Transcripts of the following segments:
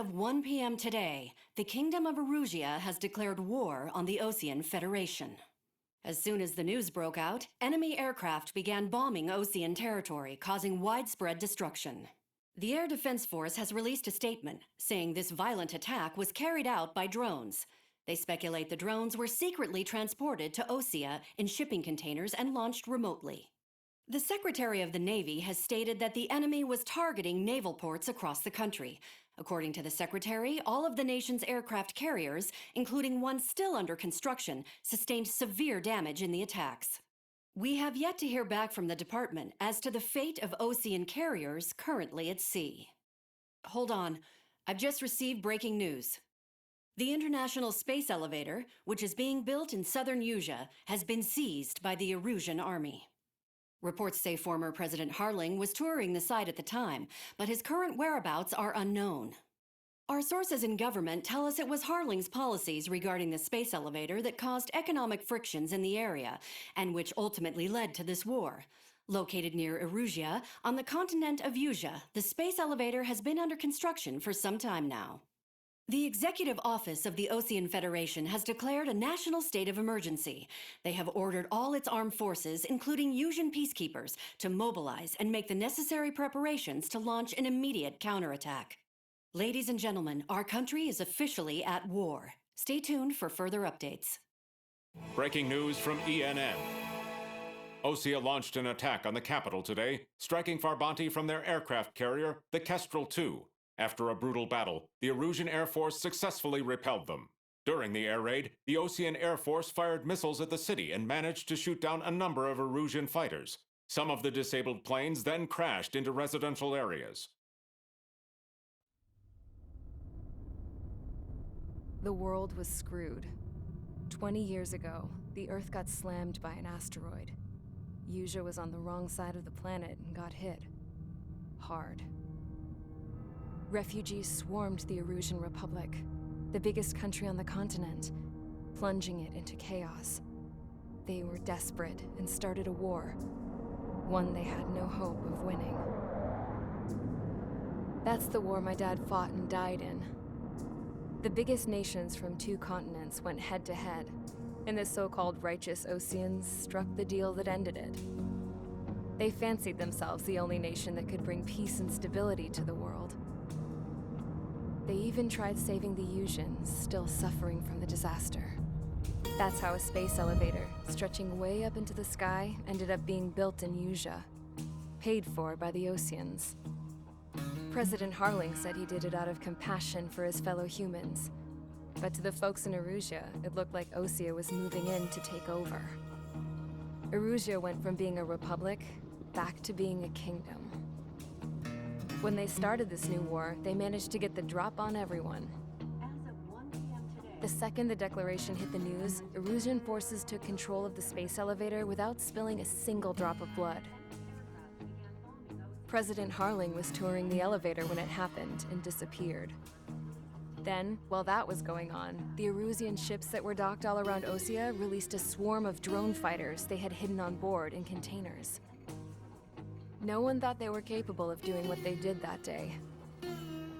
of 1 p.m. today, the Kingdom of Erusia has declared war on the Osean Federation. As soon as the news broke out, enemy aircraft began bombing Osean territory, causing widespread destruction. The Air Defense Force has released a statement saying this violent attack was carried out by drones. They speculate the drones were secretly transported to Osea in shipping containers and launched remotely. The Secretary of the Navy has stated that the enemy was targeting naval ports across the country. According to the Secretary, all of the nation's aircraft carriers, including one still under construction, sustained severe damage in the attacks. We have yet to hear back from the department as to the fate of Osean carriers currently at sea. Hold on, I've just received breaking news. The International Space Elevator, which is being built in southern Usea, has been seized by the Erusian army. Reports say former President Harling was touring the site at the time, but his current whereabouts are unknown. Our sources in government tell us it was Harling's policies regarding the space elevator that caused economic frictions in the area, and which ultimately led to this war. Located near Erusia, on the continent of Usea, the space elevator has been under construction for some time now. The Executive Office of the Osean Federation has declared a national state of emergency. They have ordered all its armed forces, including Usian peacekeepers, to mobilize and make the necessary preparations to launch an immediate counterattack. Ladies and gentlemen, our country is officially at war. Stay tuned for further updates. Breaking news from ENN. Osea launched an attack on the capital today, striking Farbanti from their aircraft carrier, the Kestrel II. After a brutal battle, the Erusian Air Force successfully repelled them. During the air raid, the Osean Air Force fired missiles at the city and managed to shoot down a number of Erusian fighters. Some of the disabled planes then crashed into residential areas. The world was screwed. 20 years ago, the Earth got slammed by an asteroid. Usea was on the wrong side of the planet and got hit. Hard. Refugees swarmed the Erusian Republic, the biggest country on the continent, plunging it into chaos. They were desperate and started a war, one they had no hope of winning. That's the war my dad fought and died in. The biggest nations from 2 continents went head-to-head, and the so-called righteous Oseans struck the deal that ended it. They fancied themselves the only nation that could bring peace and stability to the world. They even tried saving the Usians, still suffering from the disaster. That's how a space elevator, stretching way up into the sky, ended up being built in Usea, paid for by the Oseans. President Harling said he did it out of compassion for his fellow humans. But to the folks in Erusia, it looked like Osea was moving in to take over. Erusia went from being a republic back to being a kingdom. When they started this new war, they managed to get the drop on everyone. The second the declaration hit the news, Erusian forces took control of the space elevator without spilling a single drop of blood. President Harling was touring the elevator when it happened and disappeared. Then, while that was going on, the Erusian ships that were docked all around Osea released a swarm of drone fighters they had hidden on board in containers. No one thought they were capable of doing what they did that day.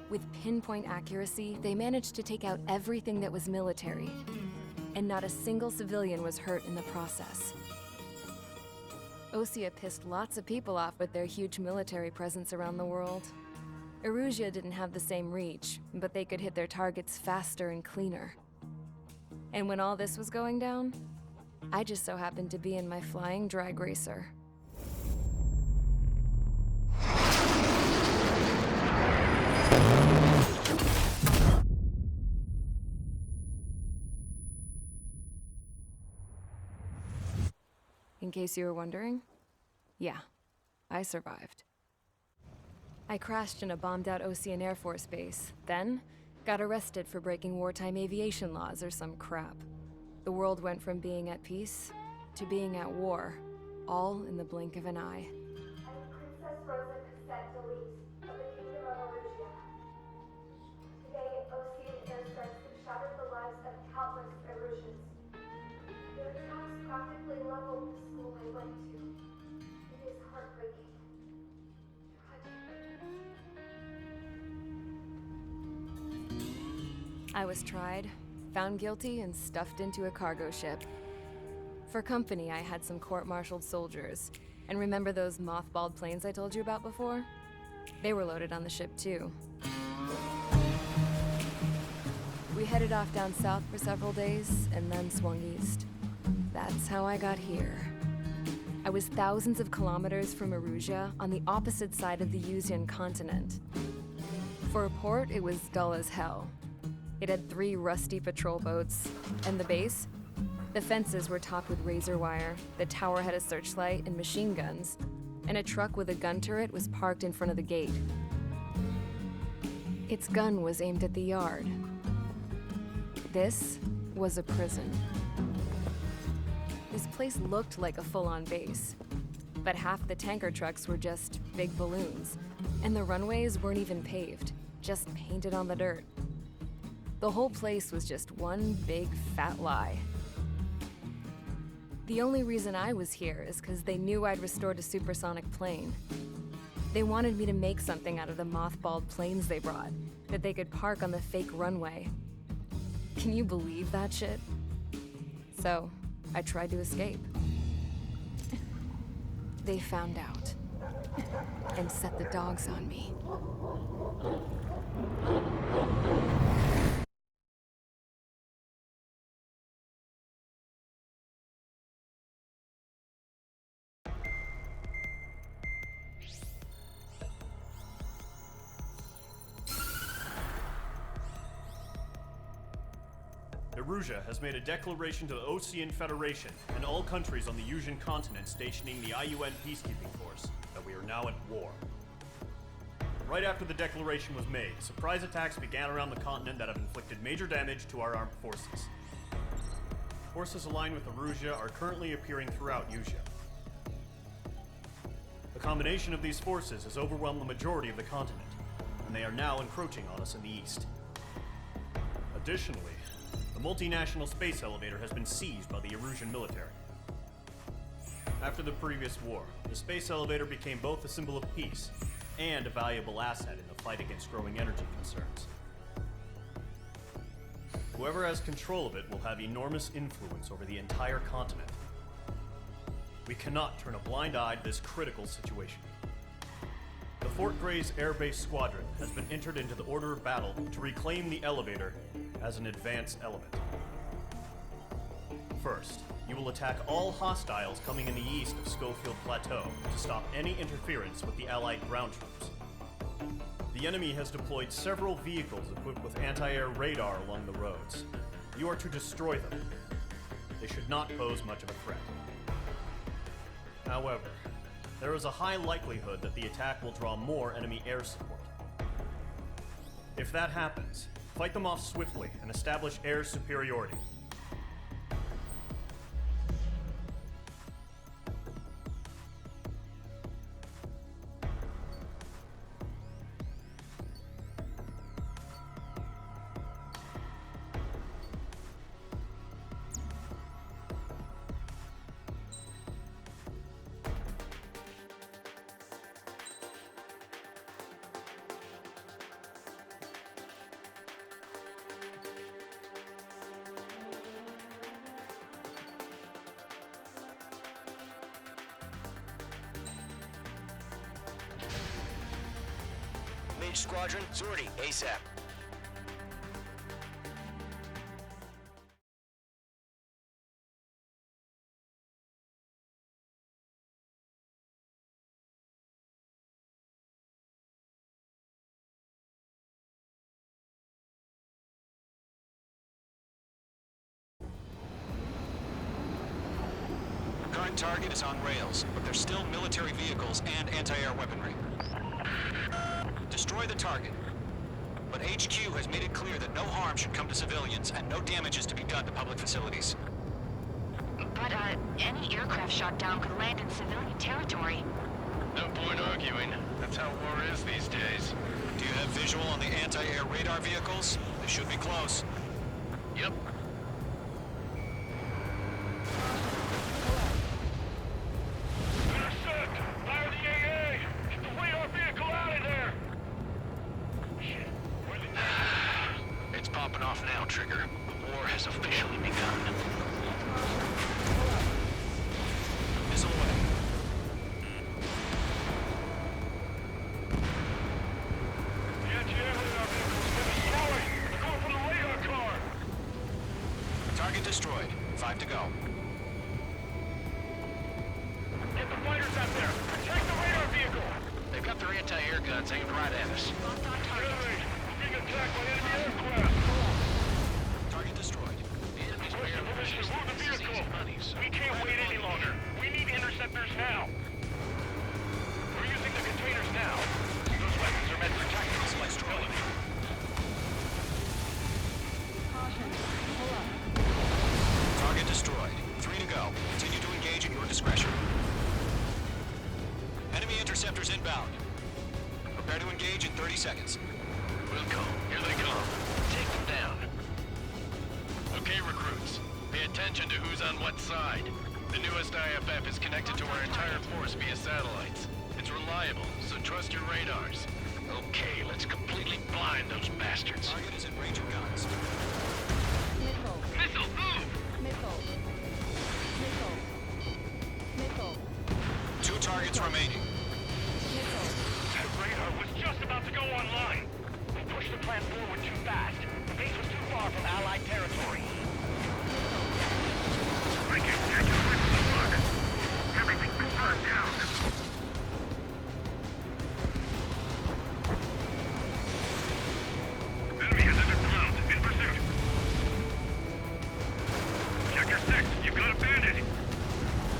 With pinpoint accuracy, they managed to take out everything that was military, and not a single civilian was hurt in the process. Osea pissed lots of people off with their huge military presence around the world. Erusia didn't have the same reach, but they could hit their targets faster and cleaner. And when all this was going down, I just so happened to be in my flying drag racer. In case you were wondering, yeah, I survived. I crashed in a bombed-out Osean Air Force base, then got arrested for breaking wartime aviation laws or some crap. The world went from being at peace to being at war, all in the blink of an eye. I am Princess Rosa Cassette Delise of the Kingdom of Erusia. Today, Osean airstrikes have shattered the lives of countless Erusians. Their attacks practically leveled the school I went to. It is heartbreaking. Tragic. I was tried, found guilty, and stuffed into a cargo ship. For company, I had some court-martialed soldiers. And remember those mothballed planes I told you about before? They were loaded on the ship too. We headed off down south for several days, and then swung east. That's how I got here. I was thousands of kilometers from Erusia, on the opposite side of the Yuzian continent. For a port, it was dull as hell. It had 3 rusty patrol boats, and the base? The fences were topped with razor wire, the tower had a searchlight and machine guns, and a truck with a gun turret was parked in front of the gate. Its gun was aimed at the yard. This was a prison. This place looked like a full-on base, but half the tanker trucks were just big balloons, and the runways weren't even paved, just painted on the dirt. The whole place was just one big fat lie. The only reason I was here is because they knew I'd restored a supersonic plane. They wanted me to make something out of the mothballed planes they brought, that they could park on the fake runway. Can you believe that shit? So, I tried to escape. They found out, and set the dogs on me. Erusia has made a declaration to the Osean Federation and all countries on the Yuzian continent stationing the IUN peacekeeping force that we are now at war. Right after the declaration was made, surprise attacks began around the continent that have inflicted major damage to our armed forces. Forces aligned with Erusia are currently appearing throughout Yusia. The combination of these forces has overwhelmed the majority of the continent, and they are now encroaching on us in the east. Additionally, the multinational space elevator has been seized by the Erusian military. After the previous war, the space elevator became both a symbol of peace and a valuable asset in the fight against growing energy concerns. Whoever has control of it will have enormous influence over the entire continent. We cannot turn a blind eye to this critical situation. The Fort Gray's Air Base Squadron has been entered into the order of battle to reclaim the elevator as an advance element. First, you will attack all hostiles coming in the east of Schofield Plateau to stop any interference with the Allied ground troops. The enemy has deployed several vehicles equipped with anti-air radar along the roads. You are to destroy them. They should not pose much of a threat. However, there is a high likelihood that the attack will draw more enemy air support. If that happens, fight them off swiftly and establish air superiority. Mage Squadron, sortie, ASAP. Current target is on rails, but there's still military vehicles and anti-air weaponry. Destroy the target. But HQ has made it clear that no harm should come to civilians and no damage is to be done to public facilities. But, any aircraft shot down could land in civilian territory. No point arguing. That's how war is these days. Do you have visual on the anti-air radar vehicles? They should be close. Yep. Intercept! Fire the AA! Get the radar vehicle out of there! Shit. Where the... It's popping off now, Trigger. The war has officially begun. Missile away. The anti-air radar vehicle's been destroyed! They're going for the radar car! Target destroyed. 5 to go. Get the fighters out there! Protect the radar vehicle! They've got their anti-air guns aimed right at us. Enemy! We're being attacked by enemy aircraft! Target destroyed. The enemy's barely pushing us through the vehicle! We can't wait any longer! We need interceptors now! We're using the containers now! Those weapons are meant for tactical flexibility. Target destroyed. 3 to go. Continue to engage at your discretion. Enemy interceptors inbound. Prepare to engage in 30 seconds. Wilco, here they come. Take them down. Okay, recruits. Pay attention to who's on what side. The newest IFF is connected to our entire force via satellites. It's reliable, so trust your radars. Okay, let's completely blind those bastards. Target is in range of guns. Missile, move! 2 targets remaining. That radar was just about to go online. We pushed the plan forward too fast. The base was too far from Allied territory. I can get you away from the bug. Everything's been burned down. Enemy has entered clouds. In pursuit. Sector 6, you've got a bandit.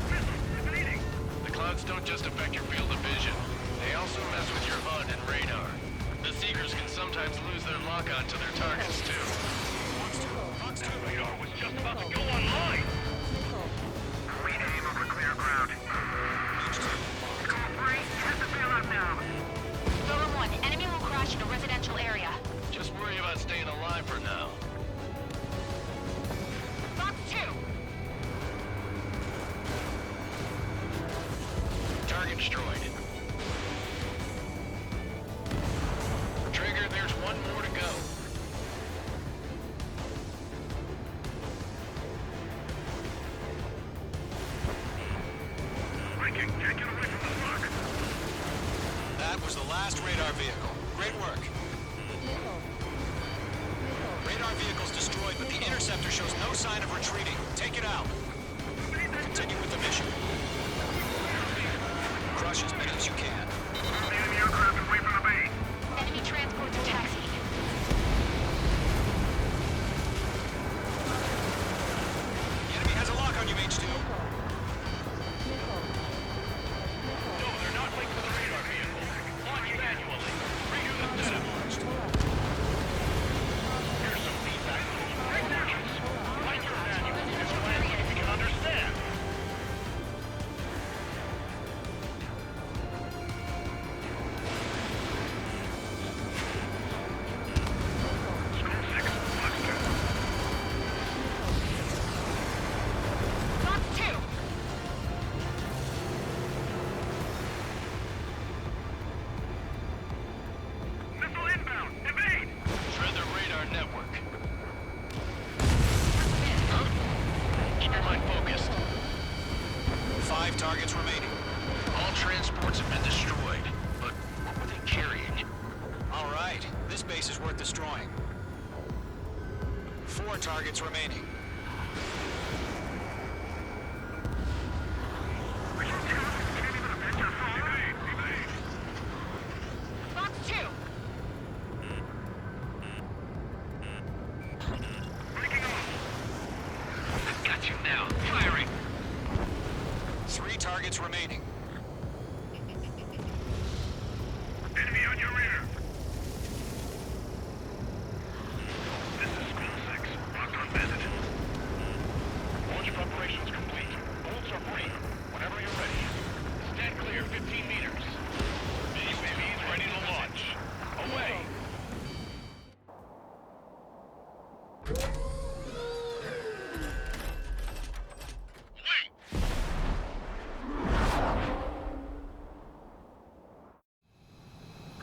Missile, evading. The clouds don't just affect your field of vision. They also mess with your HUD and radar. The Seekers can sometimes lose their lock-on to their targets, too. That radar was just about to go online! Green aim over clear ground. Call 3, hit the bailout now! Zone 1, enemy will crash in a residential area. Just worry about staying alive for now. Fox 2! Target destroyed. Trigger, there's one more to go. I can get you away from the bug. That was the last radar vehicle. Great work. Radar vehicle's destroyed, but the interceptor shows no sign of retreating. Take it out. Continue with the mission. Crush as many as you can. The enemy aircraft away from the base. Enemy transports are taxiing. The enemy has a lock on you, H2. No, they're not linked to the radar vehicle. Launch manually. Redo the setup. Here's some feedback. Take actions. Like your manual. It's language we can understand. Score 6, Fox 2. Fox 2! Missile inbound! Evade! Shred the radar network. Keep your mind focused. 5 targets remaining. All transports have been destroyed, but what were they carrying? All right, this base is worth destroying. 4 targets remaining. Fox 2! I've got you now. Firing! 3 targets remaining. Enemy on your rear! This is School 6. Locked on visit. Launch preparations complete. Bolts are free. Whenever you're ready. Stand clear 15 meters. UAV is ready to launch. Away!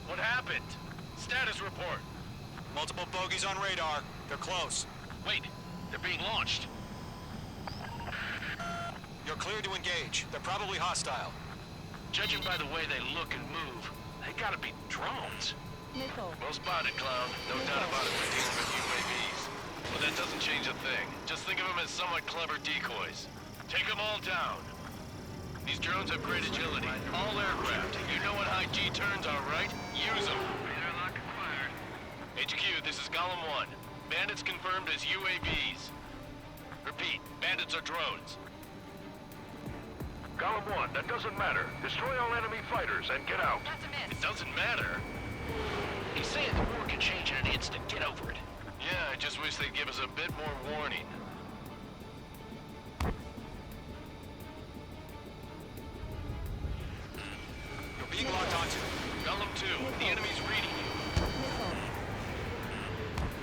What happened? Status report. Multiple bogey Bogies on radar. They're close. Wait, they're being launched. You're clear to engage. They're probably hostile. Judging by the way they look and move, they gotta be drones. Missile. Well spotted, Clown. No doubt about it, we're dealing with UAVs. But that doesn't change a thing. Just think of them as somewhat clever decoys. Take them all down. These drones have great agility. All aircraft. You know what high G turns are, right? Use them. Radar lock acquired. HQ, this is Golem 1. Bandits confirmed as UAVs. Repeat, bandits are drones. Golem 1, that doesn't matter. Destroy all enemy fighters and get out. That's a miss. It doesn't matter. He's saying the war can change in an instant. Get over it. Yeah, I just wish they'd give us a bit more warning. You're being locked onto. Golem 2, the enemy's reading you. Missile.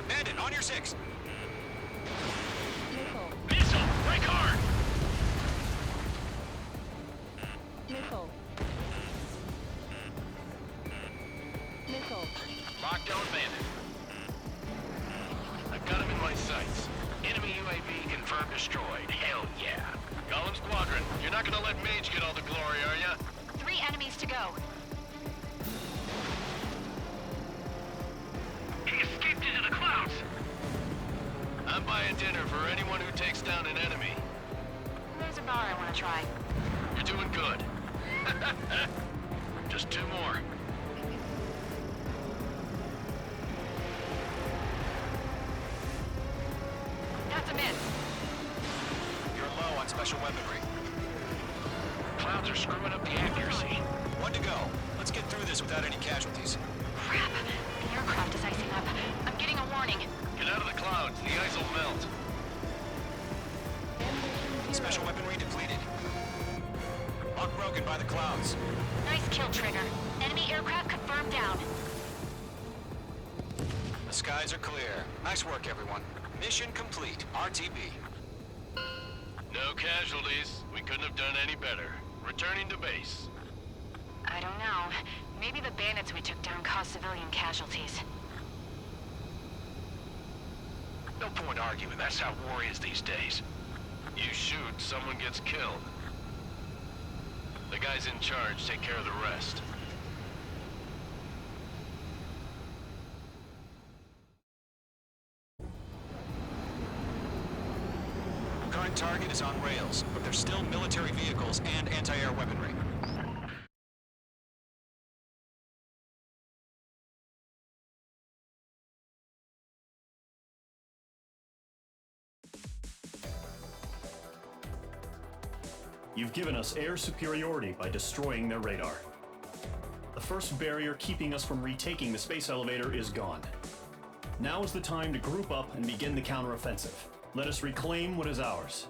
Bandit, on your 6. Missile. Missile! Break hard! Missile. Missile. Lockdown bandit. I've got him in my sights. Enemy UAV confirmed destroyed. Hell yeah. Golem Squadron, you're not gonna let Mage get all the glory, are ya? 3 enemies to go. He escaped into the clouds! I'm buying dinner for anyone who takes down an enemy. There's a bar I want to try. You're doing good. Just 2 more. That's a miss. You're low on special weaponry. Clouds are screwing up the accuracy. 1 to go. Let's get through this without any casualties. Crap. The aircraft is icing up. I'm getting a warning. Get out of the clouds. The ice will melt. Special weaponry depleted. Lock broken by the clouds. Nice kill, Trigger. Enemy aircraft confirmed down. The skies are clear. Nice work, everyone. Mission complete. RTB. No casualties. We couldn't have done any better. Returning to base. I don't know. Maybe the bandits we took down caused civilian casualties. No point arguing. That's how war is these days. You shoot, someone gets killed. The guys in charge take care of the rest. Current target is on rails, but there's still military vehicles and anti-air weaponry. You've given us air superiority by destroying their radar. The first barrier keeping us from retaking the space elevator is gone. Now is the time to group up and begin the counteroffensive. Let us reclaim what is ours.